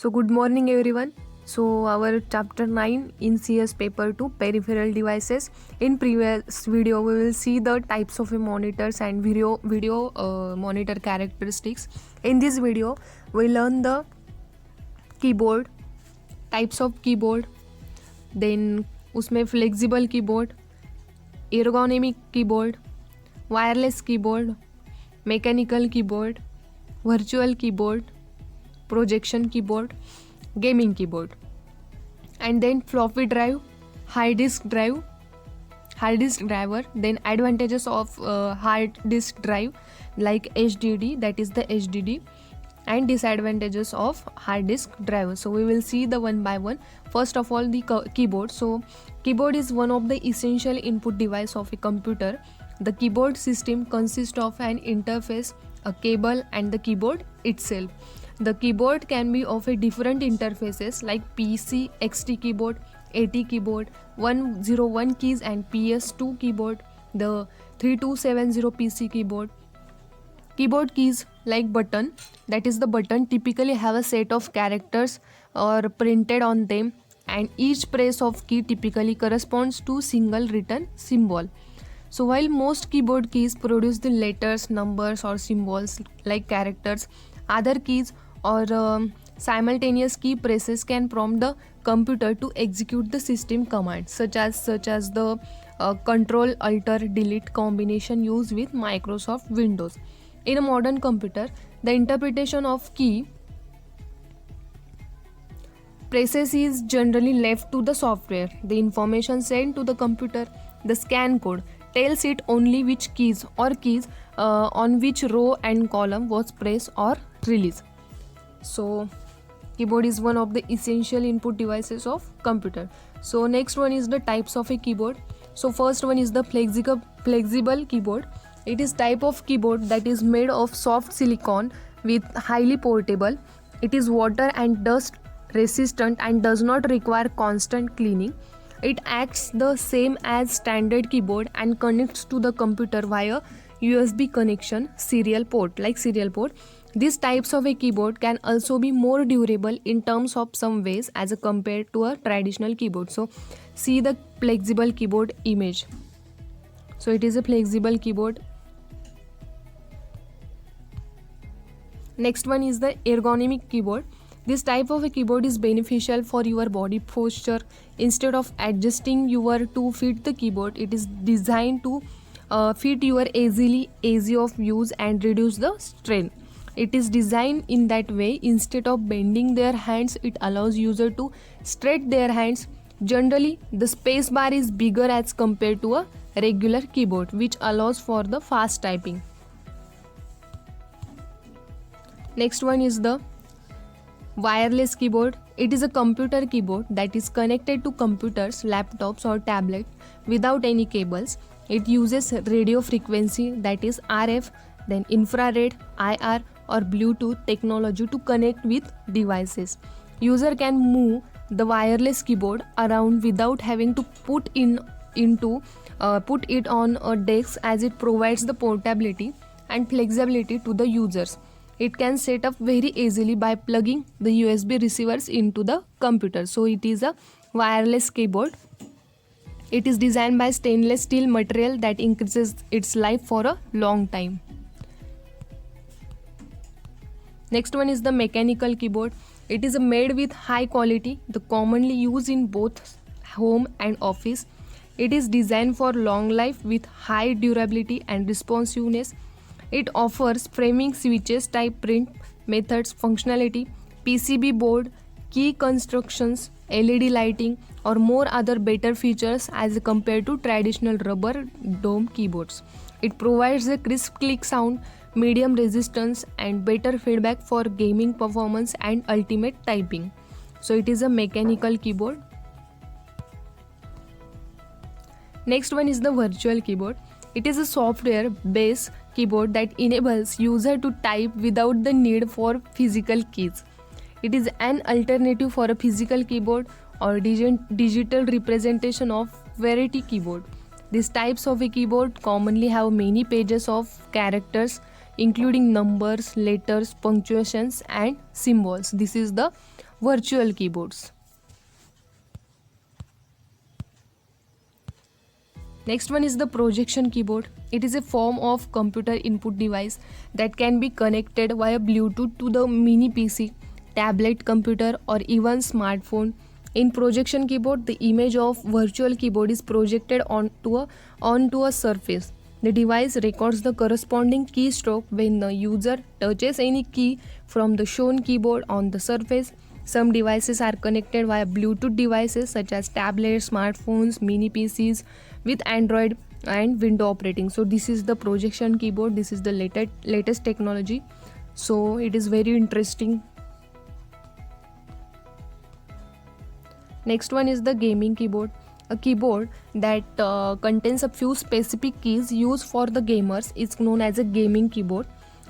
So good morning everyone. So our chapter 9 in CS paper 2 peripheral devices. In previous video we will see the types of monitors and video monitor characteristics. In this video we learn the keyboard, types of keyboard, then उसमें flexible keyboard, ergonomic keyboard, wireless keyboard, mechanical keyboard, virtual keyboard, projection keyboard, gaming keyboard, and then floppy drive, hard disk driver, then advantages of hard disk drive like HDD, that is the HDD, and disadvantages of hard disk drive. So we will see the one by one. First of all, the keyboard. So keyboard is one of the essential input device of a computer. The keyboard system consists of an interface, a cable, and the keyboard itself. The keyboard can be of a different interfaces like PC, XT keyboard, AT keyboard, 101 keys and PS2 keyboard, the 3270 PC keyboard. Keyboard keys like button, that is the button typically have a set of characters or printed on them, and each press of key typically corresponds to single written symbol. So while most keyboard keys produce the letters, numbers or symbols like characters, other keys or simultaneous key presses can prompt the computer to execute the system commands such as the control alter delete combination used with Microsoft Windows. In a modern computer, the interpretation of key presses is generally left to the software. The information sent to the computer, the scan code, tells it only which keys on which row and column was pressed or released. So keyboard is one of the essential input devices of computer. So next one is the types of a keyboard. So first one is the flexible keyboard. It is type of keyboard that is made of soft silicon with highly portable. It is water and dust resistant and does not require constant cleaning. It acts the same as standard keyboard and connects to the computer via USB connection, serial port. These types of a keyboard can also be more durable in terms of some ways as compared to a traditional keyboard. So see the flexible keyboard image. So it is a flexible keyboard. Next one is the ergonomic keyboard. This type of a keyboard is beneficial for your body posture. Instead of adjusting to fit the keyboard, it is designed to fit your easy of use and reduce the strain. It is designed in that way. Instead of bending their hands, it allows user to stretch their hands. Generally, the space bar is bigger as compared to a regular keyboard, which allows for the fast typing. Next one is the wireless keyboard. It is a computer keyboard that is connected to computers, laptops or tablets without any cables. It uses radio frequency, that is RF, then infrared, IR or Bluetooth technology to connect with devices. User can move the wireless keyboard around without having to put it on a desk, as it provides the portability and flexibility to the users. It can set up very easily by plugging the USB receivers into the computer. So it is a wireless keyboard. It is designed by stainless steel material that increases its life for a long time. Next one is the mechanical keyboard. It is made with high quality, the commonly used in both home and office. It is designed for long life with high durability and responsiveness. It offers framing switches, type print methods, functionality, PCB board, key constructions, LED lighting or more other better features as compared to traditional rubber dome keyboards. It provides a crisp click sound, medium resistance and better feedback for gaming performance and ultimate typing. So it is a mechanical keyboard. Next one is the virtual keyboard. It is a software based keyboard that enables user to type without the need for physical keys. It is an alternative for a physical keyboard or digital representation of variety keyboard. These types of a keyboard commonly have many pages of characters including numbers, letters, punctuations and symbols. This is the virtual keyboards. Next one is the projection keyboard. It is a form of computer input device that can be connected via Bluetooth to the mini PC, tablet computer, or even smartphone. In projection keyboard, the image of virtual keyboard is projected onto a surface. The device records the corresponding keystroke when the user touches any key from the shown keyboard on the surface. Some devices are connected via Bluetooth devices such as tablets, smartphones, mini PCs with Android and Windows operating. So this is the projection keyboard. This is the latest technology. So it is very interesting. Next one is the gaming keyboard. A keyboard that contains a few specific keys used for the gamers is known as a gaming keyboard.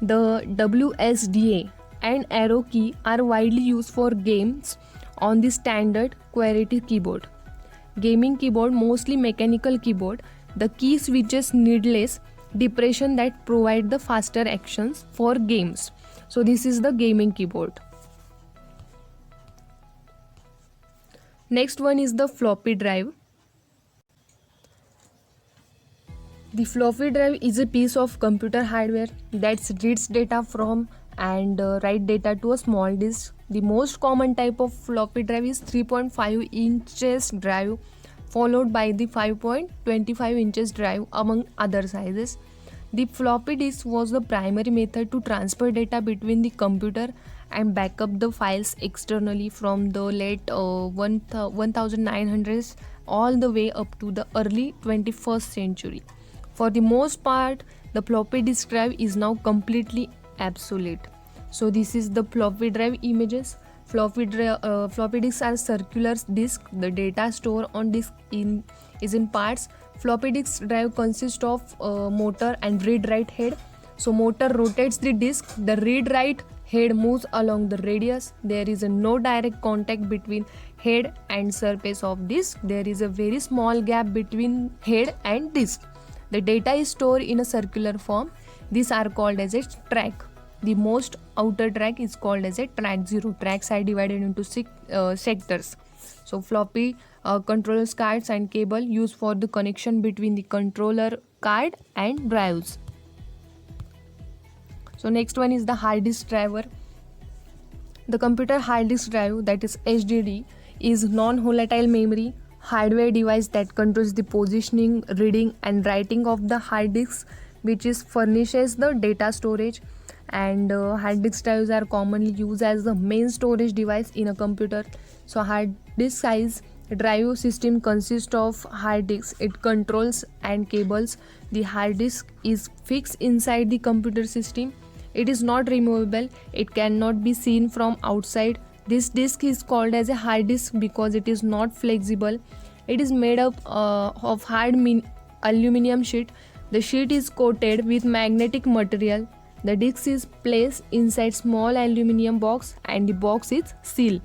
The WSDA and arrow key are widely used for games on the standard QWERTY keyboard. Gaming keyboard, mostly mechanical keyboard, the key switches needless depression that provide the faster actions for games. So this is the gaming keyboard. Next one is the floppy drive. The floppy drive is a piece of computer hardware that reads data from and write data to a small disk. The most common type of floppy drive is 3.5 inches drive, followed by the 5.25 inches drive among other sizes. The floppy disk was the primary method to transfer data between the computer and back up the files externally from the late 1900s all the way up to the early 21st century. For the most part, the floppy disk drive is now completely obsolete. So this is the floppy drive images. Floppy disks are circular disks. The data stored on disk is in parts. Floppy disk drive consists of motor and read-write head. So motor rotates the disk. The read-write head moves along the radius. There is no direct contact between head and surface of disk. There is a very small gap between head and disk. The data is stored in a circular form. These are called as a track. The most outer track is called as a track 0. Tracks are divided into 6 sectors. So floppy controller cards and cable used for the connection between the controller card and drives. So next one is the hard disk driver. The computer hard disk drive, that is HDD, is non-volatile memory hardware device that controls the positioning, reading and writing of the hard disks, which furnishes the data storage. And hard disk drives are commonly used as the main storage device in a computer. So hard disk size drive system consists of hard disk. It controls and cables. The hard disk is fixed inside the computer system. It is not removable. It cannot be seen from outside. This disk is called as a hard disk because it is not flexible. It is made up of hard aluminum sheet. The sheet is coated with magnetic material. The disk is placed inside small aluminum box and the box is sealed.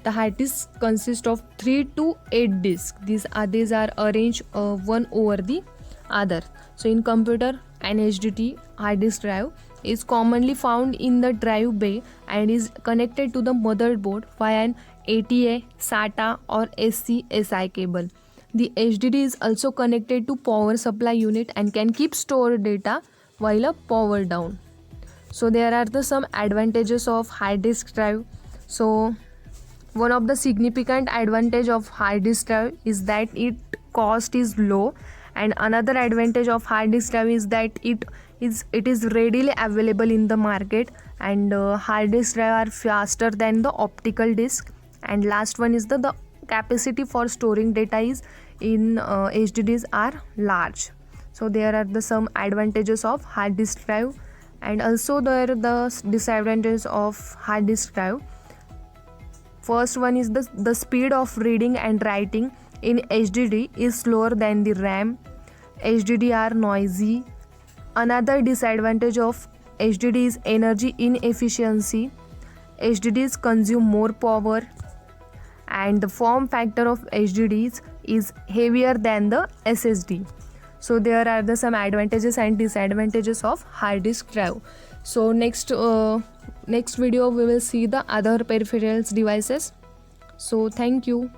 The hard disk consists of 3 to 8 disks. These are arranged one over the other. So in computer, an HDD hard disk drive is commonly found in the drive bay and is connected to the motherboard via an ATA, SATA or SCSI cable. The HDD is also connected to power supply unit and can keep stored data while power down. So there are some advantages of hard disk drive. So one of the significant advantage of hard disk drive is that its cost is low, and another advantage of hard disk drive is that it is readily available in the market, and hard disk drive are faster than the optical disk. And last one is the capacity for storing data is in HDDs are large. So there are some advantages of hard disk drive, and also there are the disadvantages of hard disk drive. First one is the speed of reading and writing in HDD is slower than the RAM. HDD are noisy. Another disadvantage of HDD is energy inefficiency. HDDs consume more power, and the form factor of HDDs is heavier than the SSD. So there are some advantages and disadvantages of hard disk drive. So next next video we will see the other peripherals devices. So thank you.